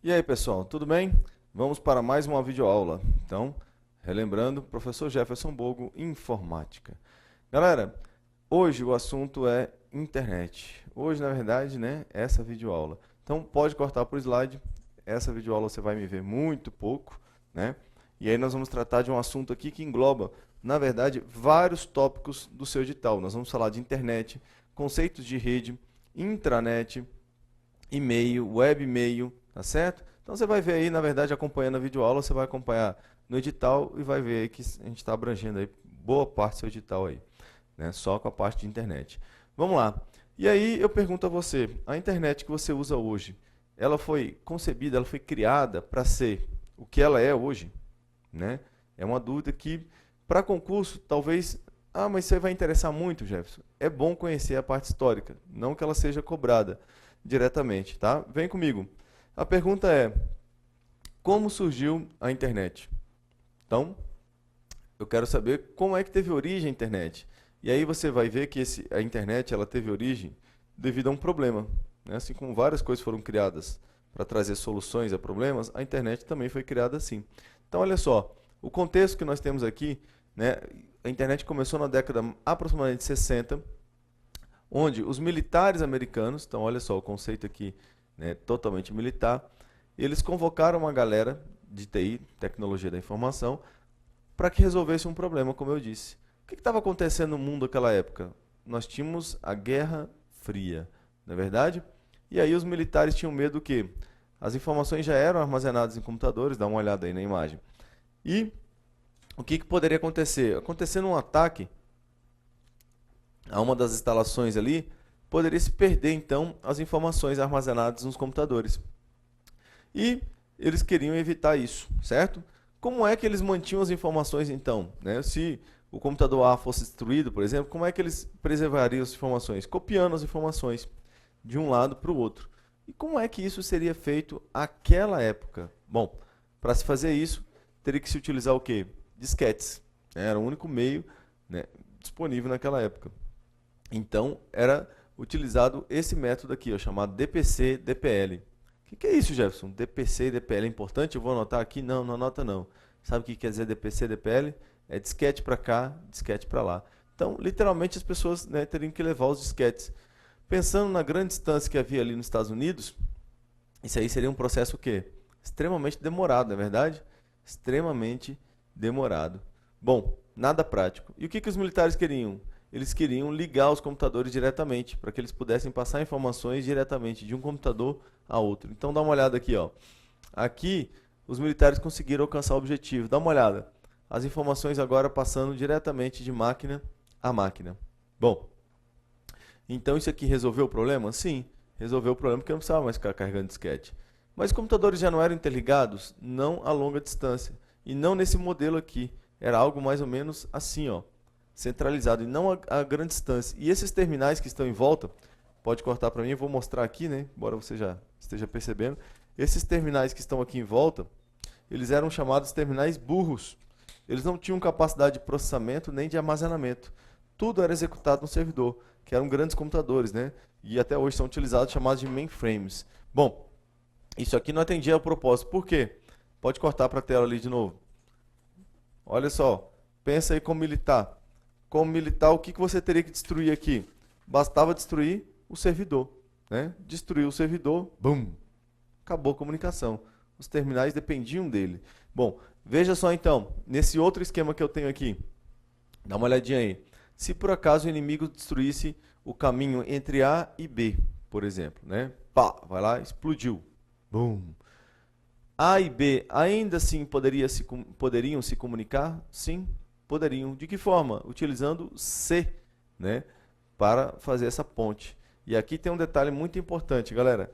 E aí, pessoal, tudo bem? Vamos para mais uma videoaula. Então, relembrando, professor Jefferson Bogo, Informática. Galera, hoje o assunto é internet. Hoje, na verdade, né, essa videoaula. Então, pode cortar para o slide. Essa videoaula você vai me ver muito pouco, né? E aí nós vamos tratar de um assunto aqui que engloba, na verdade, vários tópicos do seu edital. Nós vamos falar de internet, conceitos de rede, intranet, e-mail, web e-mail, tá certo? Então você vai ver aí, na verdade, acompanhando a videoaula, você vai acompanhar no edital e vai ver aí que a gente está abrangendo aí boa parte do seu edital aí, né? Só com a parte de internet. Vamos lá. E aí eu pergunto a você, a internet que você usa hoje, ela foi concebida, ela foi criada para ser o que ela é hoje, né? É uma dúvida que, para concurso, talvez... Ah, mas você vai interessar muito, Jefferson. É bom conhecer a parte histórica, não que ela seja cobrada diretamente, tá? Vem comigo. A pergunta é: como surgiu a internet? Então, eu quero saber como é que teve origem a internet. E aí você vai ver que a internet ela teve origem devido a um problema, né? Assim como várias coisas foram criadas para trazer soluções a problemas, a internet também foi criada assim. Então, olha só, o contexto que nós temos aqui, né? A internet começou na década aproximadamente 60, onde os militares americanos, então olha só o conceito aqui, né, totalmente militar, eles convocaram uma galera de TI, tecnologia da informação, para que resolvesse um problema, como eu disse. O que estava acontecendo no mundo naquela época? Nós tínhamos a Guerra Fria, não é verdade? E aí os militares tinham medo que as informações já eram armazenadas em computadores, dá uma olhada aí na imagem. E o que poderia acontecer? Acontecendo um ataque a uma das instalações ali, poderia se perder então as informações armazenadas nos computadores. E eles queriam evitar isso, certo? Como é que eles mantinham as informações então? Né? Se o computador A fosse destruído, por exemplo, como é que eles preservariam as informações? Copiando as informações de um lado para o outro. E como é que isso seria feito naquela época? Bom, para se fazer isso, teria que se utilizar o quê? Disquetes. Era o único meio, né, disponível naquela época. Então, era utilizado esse método aqui, ó, chamado DPC-DPL. O que é isso, Jefferson? DPC e DPL é importante? Eu vou anotar aqui? Não, não anota não. Sabe o que quer dizer DPC e DPL? É disquete para cá, disquete para lá. Então, literalmente, as pessoas, né, teriam que levar os disquetes. Pensando na grande distância que havia ali nos Estados Unidos, isso aí seria um processo o quê? Extremamente demorado, não é verdade? Extremamente demorado. Bom, nada prático. E o que os militares queriam? Eles queriam ligar os computadores diretamente, para que eles pudessem passar informações diretamente de um computador a outro. Então dá uma olhada aqui, ó. Aqui os militares conseguiram alcançar o objetivo. Dá uma olhada. As informações agora passando diretamente de máquina a máquina. Bom, então isso aqui resolveu o problema? Sim, resolveu o problema porque não precisava mais ficar carregando disquete. Mas os computadores já não eram interligados? Não a longa distância. E não nesse modelo aqui. Era algo mais ou menos assim, ó, centralizado, e não a grande distância. E esses terminais que estão em volta, pode cortar para mim, eu vou mostrar aqui, né? Embora você já esteja percebendo. Esses terminais que estão aqui em volta, eles eram chamados terminais burros. Eles não tinham capacidade de processamento nem de armazenamento. Tudo era executado no servidor, que eram grandes computadores, né? E até hoje são utilizados, chamados de mainframes. Bom, isso aqui não atendia ao propósito. Por quê? Pode cortar para a tela ali de novo. Olha só, pensa aí como militar. Como militar, o que você teria que destruir aqui? Bastava destruir o servidor, né? Destruir o servidor, bum, acabou a comunicação. Os terminais dependiam dele. Bom, veja só então, nesse outro esquema que eu tenho aqui, dá uma olhadinha aí. Se por acaso o inimigo destruísse o caminho entre A e B, por exemplo, né? Pá, vai lá, explodiu. Bum. A e B ainda assim poderiam se comunicar? Sim, poderiam. De que forma? Utilizando C, né, para fazer essa ponte. E aqui tem um detalhe muito importante, galera.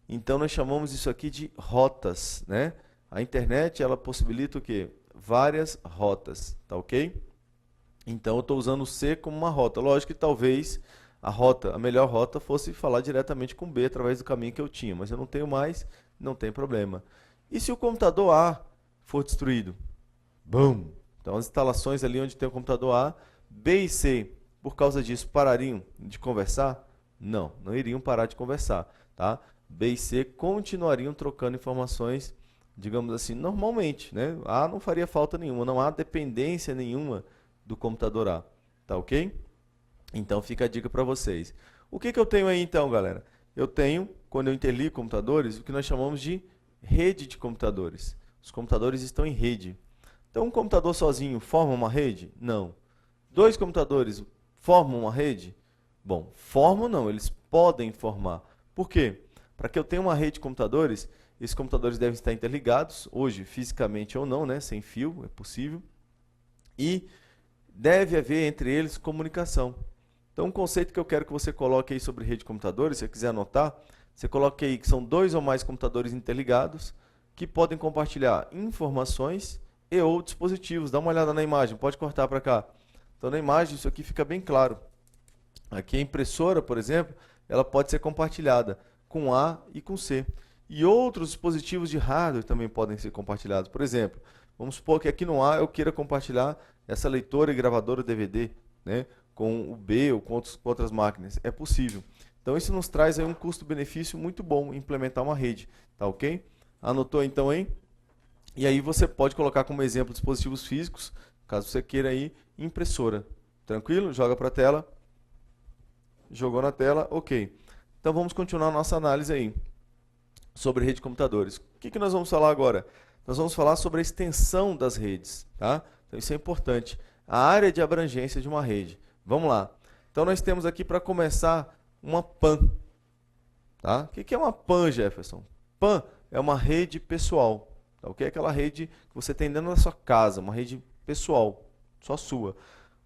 Então nós chamamos isso aqui de rotas, né? A internet ela possibilita o quê? Várias rotas, tá ok? Então eu estou usando o C como uma rota. Lógico que talvez a melhor rota fosse falar diretamente com B através do caminho que eu tinha, mas eu não tenho mais, não tem problema. E se o computador A for destruído? Bum! Então as instalações ali onde tem o computador A, B e C, por causa disso, parariam de conversar? Não, não iriam parar de conversar, tá? B e C continuariam trocando informações, digamos assim, normalmente, né? A não faria falta nenhuma, não há dependência nenhuma do computador A, tá ok? Então fica a dica para vocês. O que eu tenho aí então, galera? Eu tenho, quando eu interligo computadores, o que nós chamamos de rede de computadores. Os computadores estão em rede. Então um computador sozinho forma uma rede? Não. Dois computadores formam uma rede? Bom, formam não, eles podem formar. Por quê? Para que eu tenha uma rede de computadores, esses computadores devem estar interligados, hoje fisicamente ou não, né? Sem fio, é possível. E deve haver entre eles comunicação. Então, um conceito que eu quero que você coloque aí sobre rede de computadores, se você quiser anotar, você coloque aí que são dois ou mais computadores interligados que podem compartilhar informações e ou dispositivos. Dá uma olhada na imagem, pode cortar para cá. Então, na imagem, isso aqui fica bem claro. Aqui a impressora, por exemplo, ela pode ser compartilhada com A e com C. E outros dispositivos de hardware também podem ser compartilhados. Por exemplo, vamos supor que aqui no A eu queira compartilhar essa leitora e gravadora DVD, né, com o B ou com outras máquinas. É possível. Então isso nos traz aí um custo-benefício muito bom implementar uma rede. Tá ok? Anotou então aí? E aí você pode colocar como exemplo dispositivos físicos, caso você queira aí, impressora. Tranquilo? Joga para a tela. Jogou na tela, ok. Então vamos continuar a nossa análise aí sobre rede de computadores. O que nós vamos falar agora? Nós vamos falar sobre a extensão das redes, tá? Então isso é importante. A área de abrangência de uma rede. Vamos lá. Então nós temos aqui para começar uma PAN. Tá? O que é uma PAN, Jefferson? PAN é uma rede pessoal. Tá? O que é aquela rede que você tem dentro da sua casa, uma rede pessoal, só sua.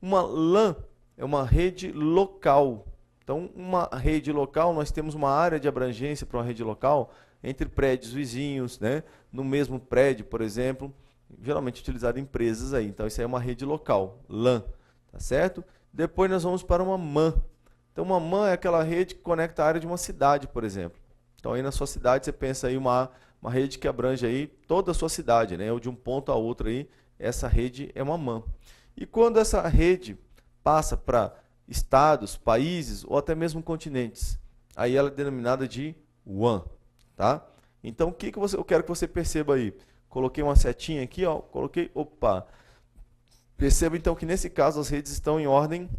Uma LAN é uma rede local. Então, uma rede local, nós temos uma área de abrangência para uma rede local entre prédios vizinhos, né? No mesmo prédio, por exemplo, geralmente utilizado em empresas aí. Então, isso aí é uma rede local, LAN, tá certo? Depois nós vamos para uma MAN. Então, uma MAN é aquela rede que conecta a área de uma cidade, por exemplo. Então, aí na sua cidade, você pensa aí uma rede que abrange aí toda a sua cidade, né? Ou de um ponto a outro aí, essa rede é uma MAN. E quando essa rede passa para estados, países ou até mesmo continentes, aí ela é denominada de WAN, tá? Então, o que eu quero que você perceba aí? Coloquei uma setinha aqui, ó, opa. Perceba então que nesse caso as redes estão em ordem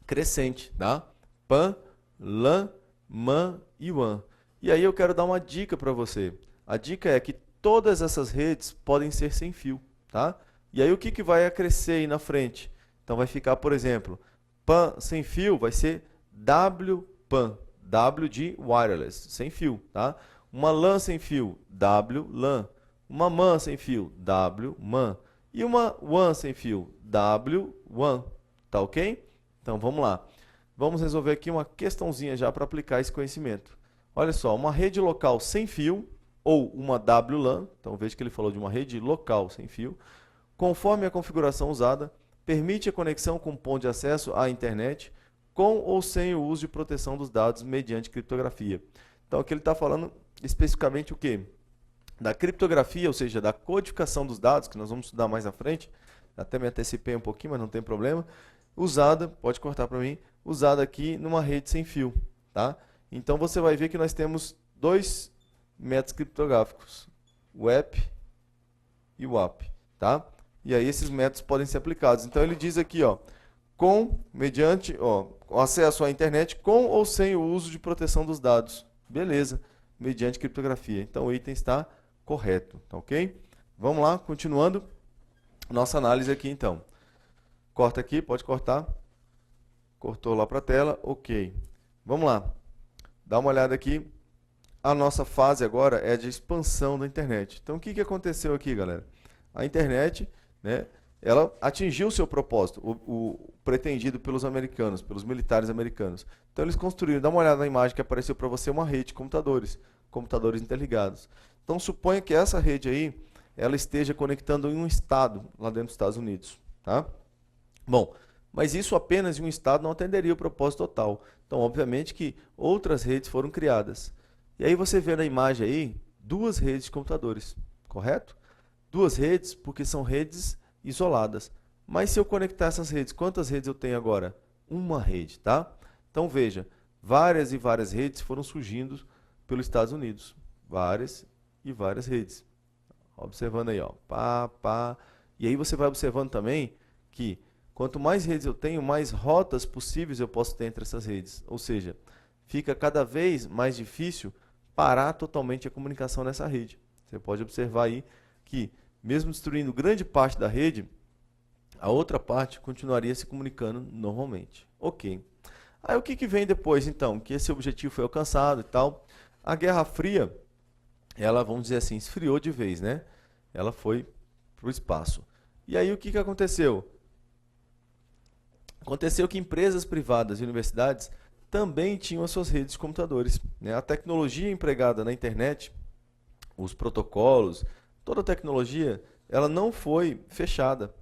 crescente, tá? PAN, LAN, MAN e WAN. E aí eu quero dar uma dica para você. A dica é que todas essas redes podem ser sem fio, tá? E aí o que vai crescer aí na frente? Então vai ficar, por exemplo, PAN sem fio vai ser WPAN, W de wireless, sem fio, tá? Uma LAN sem fio, WLAN. Uma MAN sem fio, WMAN. E uma WAN sem fio, WWAN, tá ok? Então vamos lá. Vamos resolver aqui uma questãozinha já para aplicar esse conhecimento. Olha só, uma rede local sem fio ou uma WLAN, então veja que ele falou de uma rede local sem fio, conforme a configuração usada, permite a conexão com ponto de acesso à internet com ou sem o uso de proteção dos dados mediante criptografia. Então aqui ele está falando especificamente o quê? Da criptografia, ou seja, da codificação dos dados, que nós vamos estudar mais à frente, até me antecipei um pouquinho, mas não tem problema, usada, pode cortar para mim, usada aqui numa rede sem fio, tá? Então você vai ver que nós temos dois métodos criptográficos, o WEP e o WAP, tá? E aí esses métodos podem ser aplicados. Então ele diz aqui, ó, mediante, acesso à internet com ou sem o uso de proteção dos dados. Beleza, mediante criptografia. Então o item está correto, tá ok? Vamos lá, continuando nossa análise aqui então. Corta aqui, pode cortar. Cortou lá para a tela, ok. Vamos lá, dá uma olhada aqui. A nossa fase agora é de expansão da internet. Então o que aconteceu aqui, galera? A internet, né, ela atingiu o seu propósito, o pretendido pelos americanos, pelos militares americanos. Então eles construíram, dá uma olhada na imagem que apareceu para você, uma rede de computadores interligados. Então suponha que essa rede aí, ela esteja conectando em um estado, lá dentro dos Estados Unidos, tá? Bom, mas isso apenas em um estado não atenderia o propósito total. Então, obviamente que outras redes foram criadas. E aí você vê na imagem aí, duas redes de computadores, correto? Duas redes, porque são redes isoladas. Mas se eu conectar essas redes, quantas redes eu tenho agora? Uma rede, tá? Então veja, várias e várias redes foram surgindo pelos Estados Unidos. Várias e várias redes. Observando aí, ó. Pá, pá. E aí você vai observando também que quanto mais redes eu tenho, mais rotas possíveis eu posso ter entre essas redes. Ou seja, fica cada vez mais difícil parar totalmente a comunicação nessa rede. Você pode observar aí que, mesmo destruindo grande parte da rede, a outra parte continuaria se comunicando normalmente. Ok. Aí o que vem depois, então? Que esse objetivo foi alcançado e tal. A Guerra Fria, ela, vamos dizer assim, esfriou de vez, né? Ela foi para o espaço. E aí o que aconteceu? Aconteceu que empresas privadas e universidades também tinham as suas redes de computadores, né? A tecnologia empregada na internet, os protocolos, toda a tecnologia, ela não foi fechada,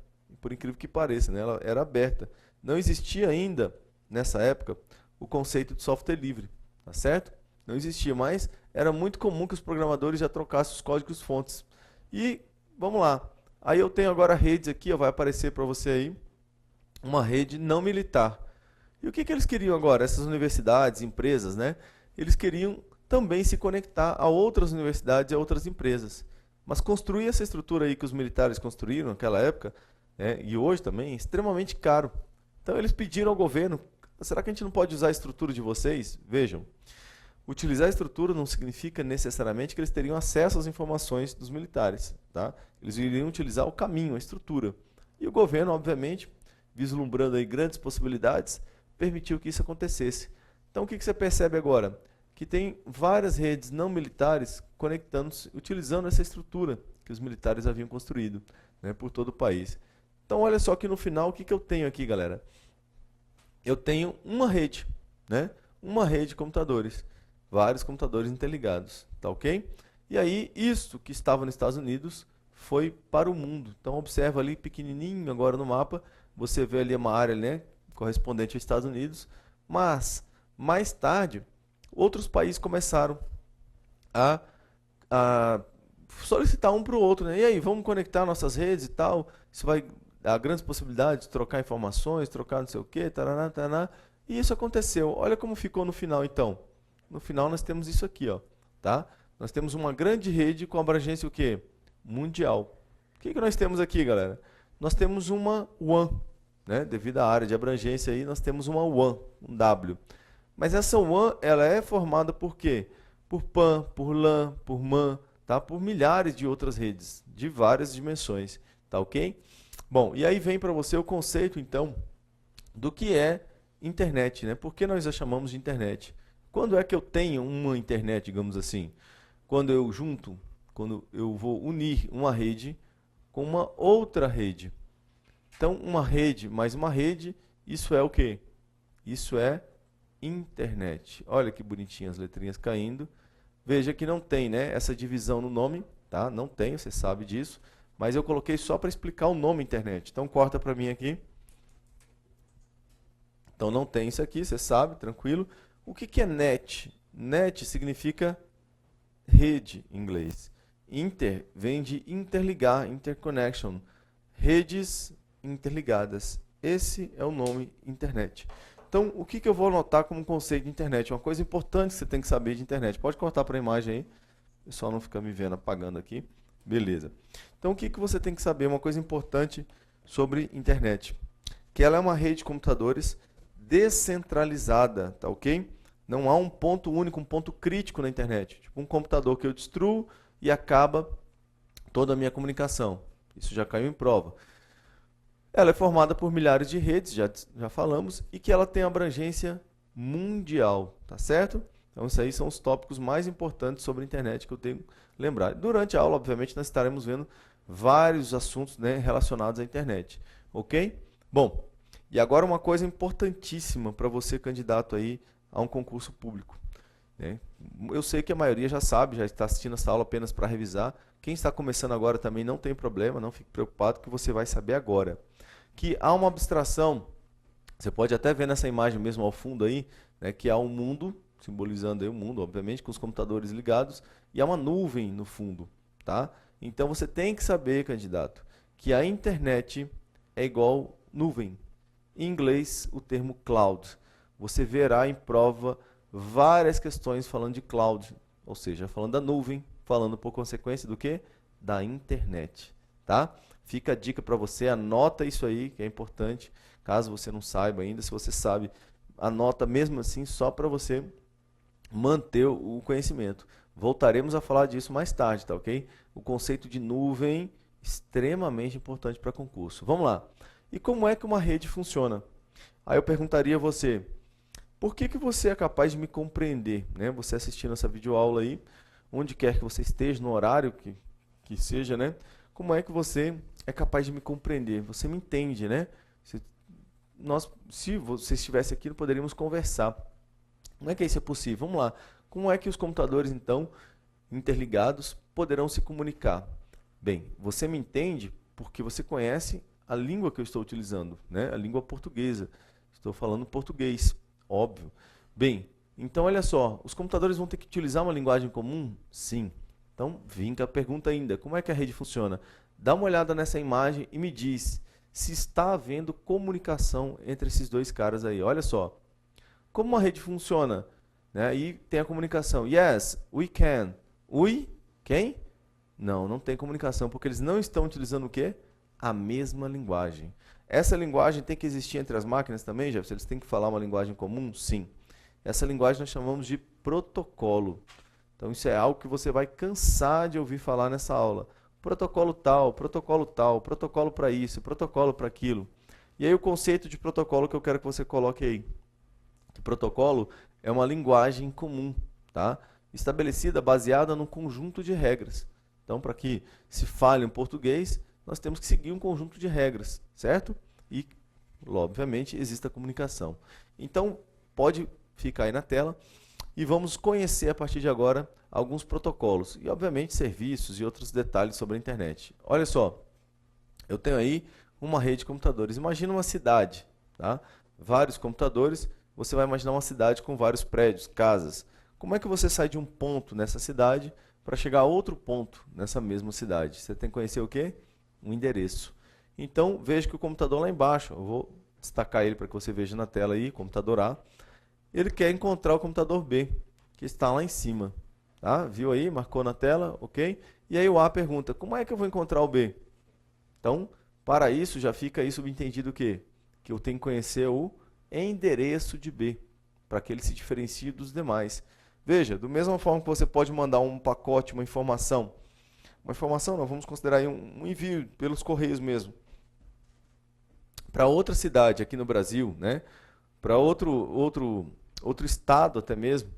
por incrível que pareça, né? Ela era aberta. Não existia ainda, nessa época, o conceito de software livre, tá certo? Não existia, mas era muito comum que os programadores já trocassem os códigos fontes. E, vamos lá, aí eu tenho agora redes aqui, ó, vai aparecer para você aí, uma rede não militar. E o que eles queriam agora? Essas universidades, empresas, né? Eles queriam também se conectar a outras universidades e a outras empresas. Mas construir essa estrutura aí que os militares construíram naquela época, né, e hoje também, é extremamente caro. Então eles pediram ao governo, será que a gente não pode usar a estrutura de vocês? Vejam, utilizar a estrutura não significa necessariamente que eles teriam acesso às informações dos militares, tá? Eles iriam utilizar o caminho, a estrutura. E o governo, obviamente, vislumbrando aí grandes possibilidades, permitiu que isso acontecesse. Então o que você percebe agora? Que tem várias redes não militares conectando-se, utilizando essa estrutura que os militares haviam construído, né, por todo o país. Então olha só que no final o que eu tenho aqui, galera? Eu tenho uma rede, né? Uma rede de computadores, vários computadores interligados, tá ok? E aí isso que estava nos Estados Unidos foi para o mundo. Então observa ali pequenininho agora no mapa, você vê ali uma área, né, correspondente aos Estados Unidos, mas mais tarde outros países começaram a solicitar um para o outro, né? E aí, vamos conectar nossas redes e tal, isso vai dar grandes possibilidades de trocar informações, trocar não sei o que, taraná, taraná. E isso aconteceu. Olha como ficou no final, então. No final nós temos isso aqui, ó, tá? Nós temos uma grande rede com abrangência o quê? Mundial. O que nós temos aqui, galera? Nós temos uma WAN, né? Devido à área de abrangência aí, nós temos uma WAN, um W. Mas essa WAN, ela é formada por quê? Por PAN, por LAN, por MAN, tá? Por milhares de outras redes, de várias dimensões, tá ok? Bom, e aí vem para você o conceito, então, do que é internet, né? Por que nós a chamamos de internet? Quando é que eu tenho uma internet, digamos assim? Quando eu vou unir uma rede com uma outra rede. Então, uma rede mais uma rede, isso é o quê? Isso é internet. Olha que bonitinho as letrinhas caindo. Veja que não tem, né, essa divisão no nome, tá? Não tem, você sabe disso. Mas eu coloquei só para explicar o nome internet. Então, corta para mim aqui. Então, não tem isso aqui, você sabe, tranquilo. O que é net? Net significa rede em inglês. Inter vem de interligar, interconnection. Redes interligadas. Esse é o nome internet. Então, o que eu vou anotar como conceito de internet? Uma coisa importante que você tem que saber de internet. Pode cortar para a imagem aí. O pessoal não fica me vendo apagando aqui. Beleza. Então, o que você tem que saber? Uma coisa importante sobre internet. Que ela é uma rede de computadores descentralizada, tá ok? Não há um ponto único, um ponto crítico na internet. Tipo um computador que eu destruo e acaba toda a minha comunicação. Isso já caiu em prova. Ela é formada por milhares de redes, já falamos, e que ela tem abrangência mundial, tá certo? Então, isso aí são os tópicos mais importantes sobre a internet que eu tenho que lembrar. Durante a aula, obviamente, nós estaremos vendo vários assuntos, né, relacionados à internet, ok? Bom, e agora uma coisa importantíssima para você, candidato aí a um concurso público, né? Eu sei que a maioria já sabe, já está assistindo essa aula apenas para revisar. Quem está começando agora também não tem problema, não fique preocupado que você vai saber agora. Que há uma abstração, você pode até ver nessa imagem mesmo ao fundo aí, né, que há um mundo, simbolizando aí o mundo, obviamente, com os computadores ligados, e há uma nuvem no fundo, tá? Então você tem que saber, candidato, que a internet é igual nuvem. Em inglês, o termo cloud. Você verá em prova várias questões falando de cloud. ou seja, falando da nuvem, falando por consequência do quê? Da internet, tá? Fica a dica para você, anota isso aí, que é importante, caso você não saiba ainda, se você sabe, anota mesmo assim, só para você manter o conhecimento. Voltaremos a falar disso mais tarde, tá ok? O conceito de nuvem, extremamente importante para concurso. Vamos lá. E como é que uma rede funciona? Aí eu perguntaria a você, por que você é capaz de me compreender, né? Você assistindo essa videoaula aí, onde quer que você esteja, no horário que seja, né? Como é que você é capaz de me compreender? Você me entende, né? Se você estivesse aqui, poderíamos conversar. Como é que isso é possível? Vamos lá. Como é que os computadores, então, interligados, poderão se comunicar? Bem, você me entende porque você conhece a língua que eu estou utilizando, né? A língua portuguesa. Estou falando português, óbvio. Bem, então olha só, os computadores vão ter que utilizar uma linguagem comum? Sim. Então, vinca a pergunta ainda, como é que a rede funciona? Dá uma olhada nessa imagem e me diz se está havendo comunicação entre esses dois caras aí. Olha só, como a rede funciona? Né? Aí tem a comunicação. Yes, we can. We? Quem? Não, não tem comunicação, porque eles não estão utilizando o quê? A mesma linguagem. Essa linguagem tem que existir entre as máquinas também, Jefferson? Eles têm que falar uma linguagem comum? Sim. Essa linguagem nós chamamos de protocolo. Então isso é algo que você vai cansar de ouvir falar nessa aula. Protocolo tal, protocolo para isso, protocolo para aquilo. E aí o conceito de protocolo que eu quero que você coloque aí. O protocolo é uma linguagem comum, tá? Estabelecida, baseada num conjunto de regras. Então, para que se fale em português, nós temos que seguir um conjunto de regras, certo? E, obviamente, existe a comunicação. Então, pode ficar aí na tela e vamos conhecer a partir de agora alguns protocolos e, obviamente, serviços e outros detalhes sobre a internet. Olha só, eu tenho aí uma rede de computadores. Imagina uma cidade, tá? Vários computadores. Você vai imaginar uma cidade com vários prédios, casas. Como é que você sai de um ponto nessa cidade para chegar a outro ponto nessa mesma cidade? Você tem que conhecer o quê? Um endereço. Então, veja que o computador lá embaixo, eu vou destacar ele para que você veja na tela aí, computador A, ele quer encontrar o computador B, que está lá em cima. Tá? Viu aí? Marcou na tela, ok? E aí o A pergunta, como é que eu vou encontrar o B? Então, para isso, já fica aí subentendido o quê? Que eu tenho que conhecer o endereço de B, para que ele se diferencie dos demais. Veja, da mesma forma que você pode mandar um pacote, uma informação não, vamos considerar aí um envio pelos correios mesmo, para outra cidade aqui no Brasil, né? Para outro estado até mesmo,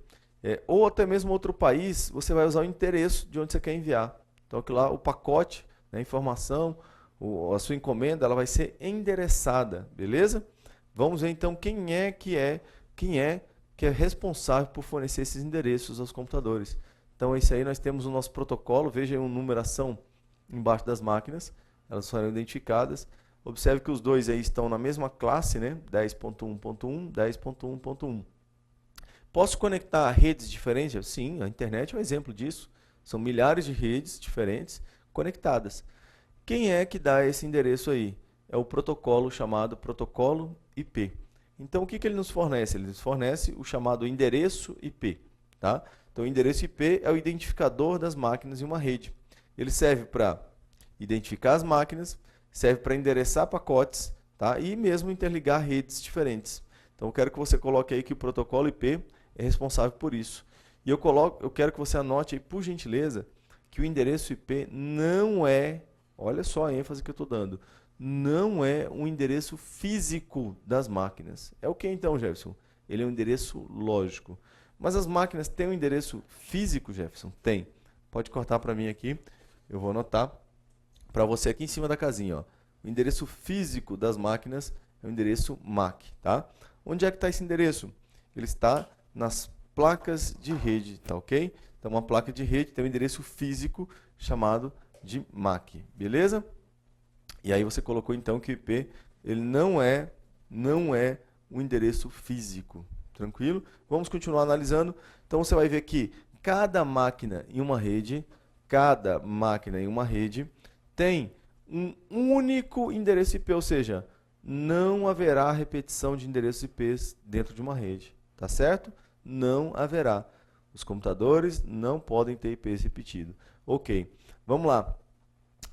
ou até mesmo outro país, você vai usar o endereço de onde você quer enviar. Então aqui lá o pacote, né, a informação, a sua encomenda, ela vai ser endereçada, beleza? Vamos ver então quem é que é responsável por fornecer esses endereços aos computadores. Então, esse aí nós temos o nosso protocolo, veja aí uma numeração embaixo das máquinas, elas foram identificadas. Observe que os dois aí estão na mesma classe, né? 10.1.1, 10.1.1. Posso conectar redes diferentes? Sim, a internet é um exemplo disso. São milhares de redes diferentes conectadas. Quem é que dá esse endereço aí? É o protocolo chamado protocolo IP. Então, o que ele nos fornece? Ele nos fornece o chamado endereço IP. Tá? Então, o endereço IP é o identificador das máquinas em uma rede. Ele serve para identificar as máquinas, serve para endereçar pacotes, tá? E mesmo interligar redes diferentes. Então, eu quero que você coloque aí que o protocolo IP é responsável por isso. E eu quero que você anote aí, por gentileza, que o endereço IP não é, olha só a ênfase que eu estou dando, não é um endereço físico das máquinas. É o que então, Jefferson? Ele é um endereço lógico. Mas as máquinas têm um endereço físico, Jefferson? Tem. Pode cortar para mim aqui, eu vou anotar para você aqui em cima da casinha. Ó. O endereço físico das máquinas é o endereço MAC. Tá? Onde é que está esse endereço? Ele está nas placas de rede, tá ok? Então, uma placa de rede tem um endereço físico chamado de MAC, beleza? E aí você colocou então que o IP ele não é um endereço físico. Tranquilo? Vamos continuar analisando. Então você vai ver que cada máquina em uma rede tem um único endereço IP, ou seja, não haverá repetição de endereços IPs dentro de uma rede. Tá certo? Não haverá. Os computadores não podem ter IPs repetidos. Ok, vamos lá.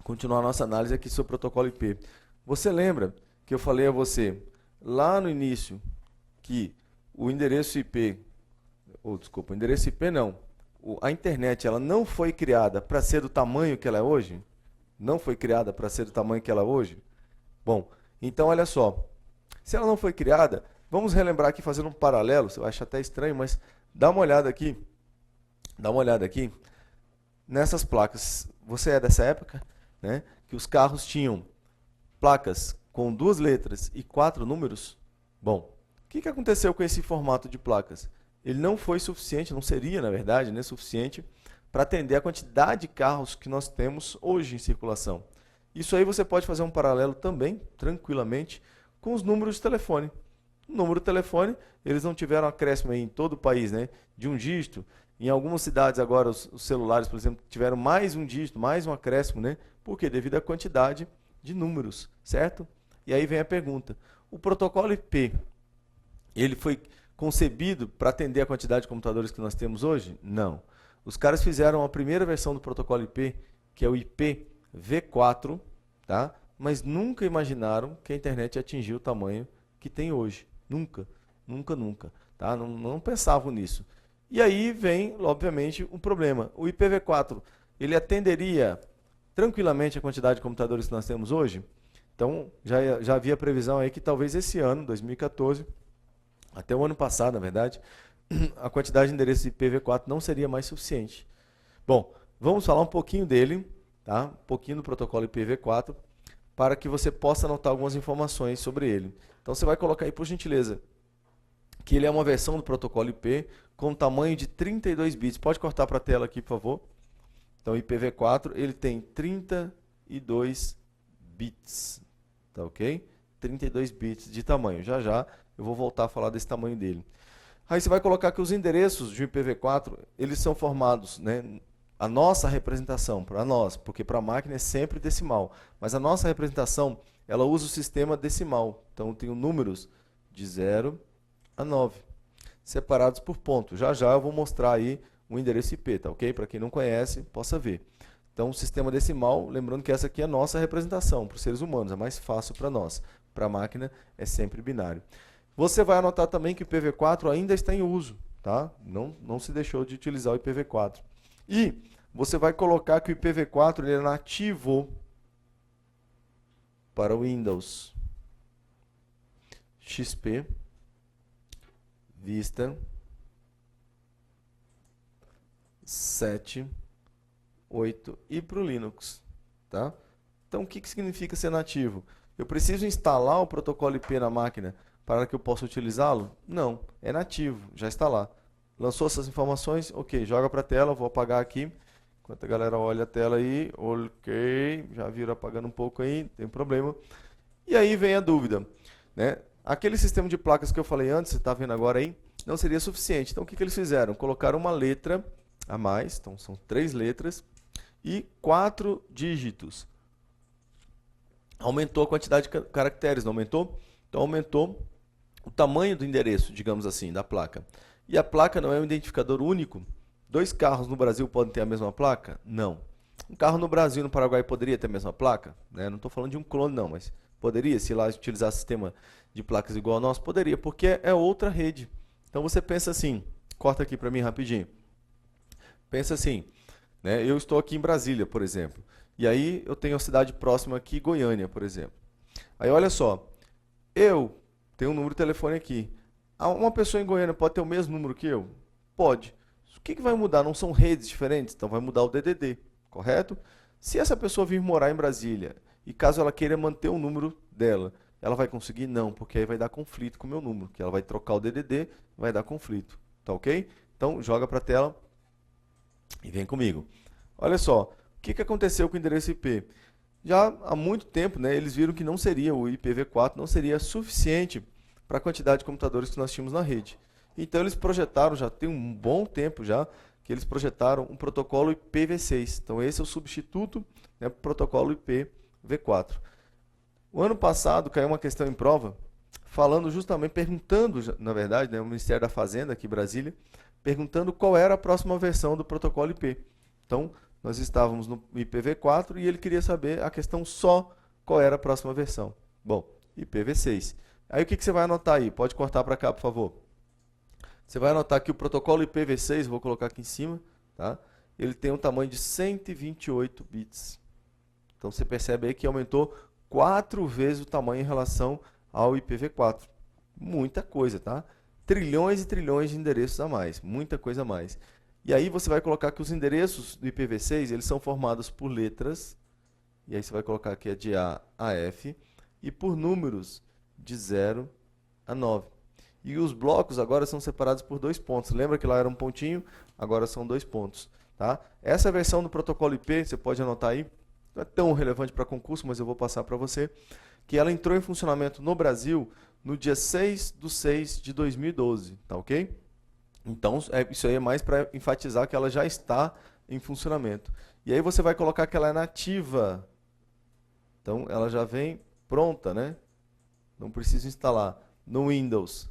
Continuar a nossa análise aqui sobre o protocolo IP. Você lembra que eu falei a você lá no início que o endereço IP, ou desculpa, o endereço IP não, a internet ela não foi criada para ser do tamanho que ela é hoje? Não foi criada para ser do tamanho que ela é hoje? Bom, então olha só, se ela não foi criada, vamos relembrar aqui fazendo um paralelo, você vai achar até estranho, mas dá uma olhada aqui nessas placas. Você é dessa época, né, que os carros tinham placas com 2 letras e 4 números? Bom, o que aconteceu com esse formato de placas? Ele não foi suficiente, não seria, na verdade, né, suficiente para atender a quantidade de carros que nós temos hoje em circulação. Isso aí você pode fazer um paralelo também, tranquilamente, com os números de telefone. O número de telefone, eles não tiveram acréscimo aí em todo o país, né, de um dígito. Em algumas cidades agora, os celulares, por exemplo, tiveram mais um dígito, mais um acréscimo, né? Por quê? Devido à quantidade de números, certo? E aí vem a pergunta, o protocolo IP, ele foi concebido para atender a quantidade de computadores que nós temos hoje? Não. Os caras fizeram a primeira versão do protocolo IP, que é o IPv4, tá? Mas nunca imaginaram que a internet ia atingir o tamanho que tem hoje. Nunca, nunca, nunca. Tá? Não pensavam nisso. E aí vem, obviamente, um problema. O IPv4, ele atenderia tranquilamente a quantidade de computadores que nós temos hoje? Então, já havia previsão aí que talvez esse ano, 2014, até o ano passado, na verdade, a quantidade de endereços IPv4 não seria mais suficiente. Bom, vamos falar um pouquinho dele, tá? Um pouquinho do protocolo IPv4, para que você possa anotar algumas informações sobre ele. Então, você vai colocar aí, por gentileza, que ele é uma versão do protocolo IP com tamanho de 32 bits. Pode cortar para a tela aqui, por favor. Então, IPv4, ele tem 32 bits, tá ok? 32 bits de tamanho. Já já eu vou voltar a falar desse tamanho dele. Aí você vai colocar que os endereços de IPv4, eles são formados, né? A nossa representação, para nós, porque para a máquina é sempre decimal, mas a nossa representação, ela usa o sistema decimal. Então, tem números de 0 a 9, separados por ponto. Já já eu vou mostrar aí o endereço IP, tá ok? Para quem não conhece, possa ver. Então, o sistema decimal, lembrando que essa aqui é a nossa representação, para os seres humanos, é mais fácil para nós. Para a máquina é sempre binário. Você vai anotar também que o IPv4 ainda está em uso, tá? Não se deixou de utilizar o IPv4. E você vai colocar que o IPv4 ele é nativo para o Windows XP, Vista, 7, 8 e para o Linux, tá? Então, o que significa ser nativo? Eu preciso instalar o protocolo IP na máquina para que eu possa utilizá-lo? Não, é nativo, já está lá. Lançou essas informações? Ok, joga para a tela, vou apagar aqui. Enquanto a galera olha a tela aí, ok, já viram apagando um pouco aí, não tem problema. E aí vem a dúvida, né? Aquele sistema de placas que eu falei antes, você está vendo agora aí, não seria suficiente. Então, o que eles fizeram? Colocaram uma letra a mais, então são 3 letras, e 4 dígitos. Aumentou a quantidade de caracteres, não aumentou? Então, aumentou o tamanho do endereço, digamos assim, da placa. E a placa não é um identificador único? 2 carros no Brasil podem ter a mesma placa? Não. Um carro no Brasil e no Paraguai poderia ter a mesma placa? Né? Não estou falando de um clone não, mas poderia, se lá utilizar sistema de placas igual ao nosso, poderia, porque é outra rede. Então você pensa assim, corta aqui para mim rapidinho. Pensa assim, né? Eu estou aqui em Brasília, por exemplo, e aí eu tenho a cidade próxima aqui, Goiânia, por exemplo. Aí olha só, eu tenho um número de telefone aqui. Uma pessoa em Goiânia pode ter o mesmo número que eu? Pode. O que vai mudar? Não são redes diferentes? Então vai mudar o DDD, correto? Se essa pessoa vir morar em Brasília, e caso ela queira manter o número dela, ela vai conseguir? Não, porque aí vai dar conflito com o meu número, que ela vai trocar o DDD, vai dar conflito, tá ok? Então joga para a tela e vem comigo. Olha só, o que aconteceu com o endereço IP? Já há muito tempo, né, eles viram que não seria, o IPv4 não seria suficiente para a quantidade de computadores que nós tínhamos na rede. Então eles projetaram, já tem um bom tempo já, que eles projetaram um protocolo IPv6. Então esse é o substituto, né, para o protocolo IPv4. O ano passado caiu uma questão em prova, falando justamente, perguntando, na verdade, né, o Ministério da Fazenda aqui em Brasília, perguntando qual era a próxima versão do protocolo IP. Então, nós estávamos no IPv4 e ele queria saber a questão só qual era a próxima versão. Bom, IPv6. Aí o que você vai anotar aí? Pode cortar para cá, por favor. Você vai anotar que o protocolo IPv6, vou colocar aqui em cima, tá? Ele tem um tamanho de 128 bits. Então você percebe aí que aumentou 4 vezes o tamanho em relação ao IPv4. Muita coisa, tá? Trilhões e trilhões de endereços a mais, muita coisa a mais. E aí você vai colocar que os endereços do IPv6, eles são formados por letras, e aí você vai colocar aqui a de A a F, e por números de 0 a 9. E os blocos agora são separados por 2 pontos. Lembra que lá era um pontinho? Agora são 2 pontos. Tá? Essa versão do protocolo IP, você pode anotar aí, não é tão relevante para concurso, mas eu vou passar para você, que ela entrou em funcionamento no Brasil no dia 6/6/2012, tá ok? Então, isso aí é mais para enfatizar que ela já está em funcionamento. E aí você vai colocar que ela é nativa. Então, ela já vem pronta, né? Não precisa instalar. No Windows,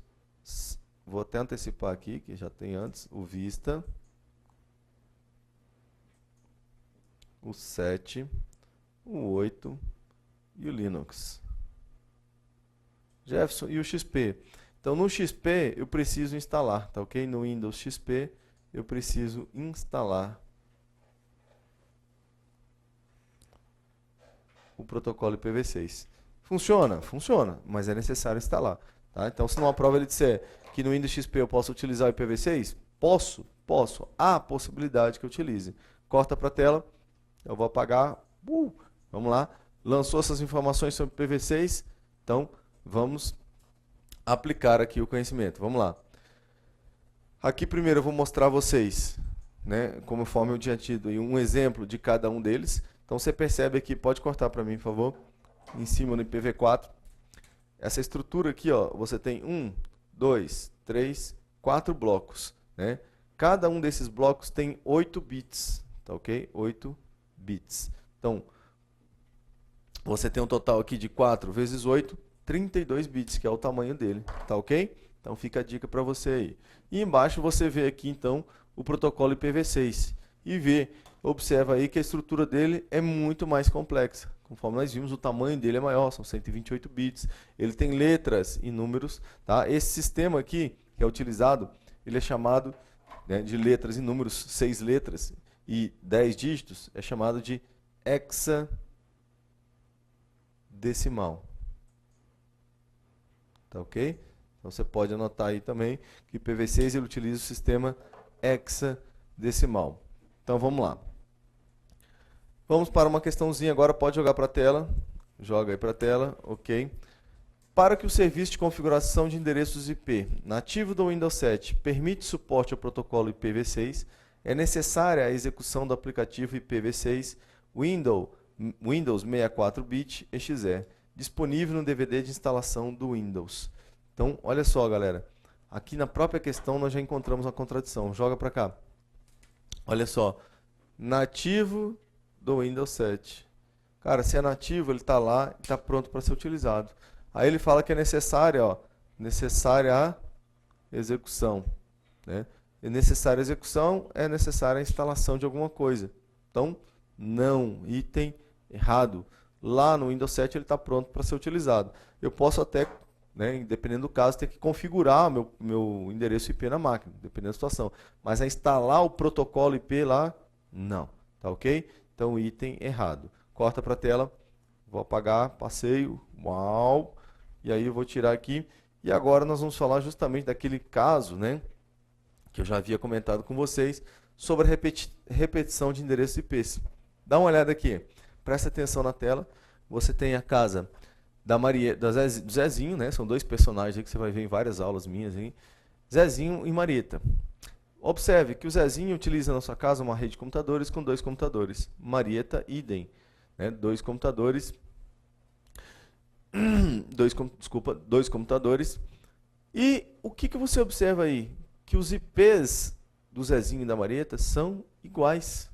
vou até antecipar aqui, que já tem antes, o Vista, o 7, o 8 e o Linux. Jefferson, e o XP? Então, no XP eu preciso instalar, tá ok? No Windows XP eu preciso instalar o protocolo IPv6. Funciona? Funciona, mas é necessário instalar. Tá? Então, se numa prova ele disser que no Windows XP eu posso utilizar o IPv6, posso. Há a possibilidade que eu utilize. Corta para a tela, eu vou apagar. Vamos lá. Lançou essas informações sobre IPv6, então vamos aplicar aqui o conhecimento. Vamos lá. Aqui primeiro eu vou mostrar a vocês, né, conforme eu tinha tido um exemplo de cada um deles. Então você percebe aqui, pode cortar para mim, por favor, em cima no IPv4. Essa estrutura aqui, ó, você tem 1, 2, 3, 4 blocos, né? Cada um desses blocos tem 8 bits, tá ok? 8 bits. Então, você tem um total aqui de 4 vezes 8, 32 bits, que é o tamanho dele, tá ok? Então fica a dica para você aí. E embaixo você vê aqui então o protocolo IPv6 e observa aí que a estrutura dele é muito mais complexa. Conforme nós vimos, o tamanho dele é maior, são 128 bits. Ele tem letras e números, tá? Esse sistema aqui que é utilizado, ele é chamado, né, de letras e números, 6 letras e 10 dígitos, é chamado de hexadecimal. Tá ok? Então você pode anotar aí também que o IPv6 ele utiliza o sistema hexadecimal. Então vamos lá. Vamos para uma questãozinha agora, pode jogar para a tela. Joga aí para a tela, ok. Para que o serviço de configuração de endereços IP nativo do Windows 7 permite suporte ao protocolo IPv6, é necessária a execução do aplicativo IPv6 Windows 64-bit exe, disponível no DVD de instalação do Windows. Então, olha só, galera. Aqui na própria questão nós já encontramos uma contradição. Joga para cá. Olha só. Nativo do Windows 7. Cara, se é nativo, ele está lá e está pronto para ser utilizado. Aí ele fala que é necessária, ó, necessária a execução. Né? E necessária a execução é necessária a instalação de alguma coisa. Então, não. Item errado. Lá no Windows 7 ele está pronto para ser utilizado. Eu posso até, né, dependendo do caso, ter que configurar meu endereço IP na máquina, dependendo da situação. Mas a instalar o protocolo IP lá, não. Tá ok? Então, item errado. Corta para a tela. Vou apagar, passeio. Uau! E aí eu vou tirar aqui. E agora nós vamos falar justamente daquele caso, né, que eu já havia comentado com vocês, sobre a repetição de endereços IPs. Dá uma olhada aqui. Presta atenção na tela. Você tem a casa da do Zezinho, né? São 2 personagens aí que você vai ver em várias aulas minhas, hein? Zezinho e Marieta. Observe que o Zezinho utiliza na sua casa uma rede de computadores com 2 computadores. Marieta, idem. Né? 2 computadores. 2 computadores. E o que você observa aí? Que os IPs do Zezinho e da Marieta são iguais.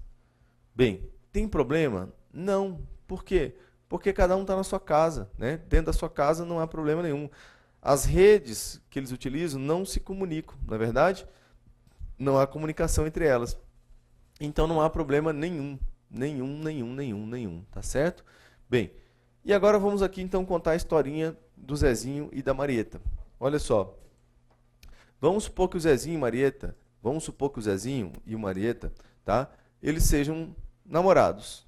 Bem, tem problema? Não. Por quê? Porque cada um está na sua casa, né? Dentro da sua casa não há problema nenhum. As redes que eles utilizam não se comunicam, não é verdade? não há comunicação entre elas. Então não há problema nenhum, tá certo? Bem, e agora vamos aqui então contar a historinha do Zezinho e da Marieta. Olha só, vamos supor que o Zezinho e Marieta, vamos supor que o Zezinho e o Marieta, tá? Eles sejam namorados.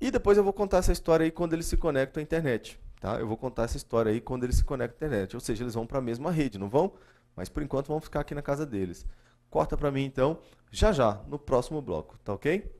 E depois eu vou contar essa história aí quando eles se conectam à internet, tá? Eu vou contar essa história aí quando eles se conectam à internet, ou seja, eles vão para a mesma rede, não vão? Mas por enquanto vamos ficar aqui na casa deles. Corta para mim então, já já, no próximo bloco, tá ok?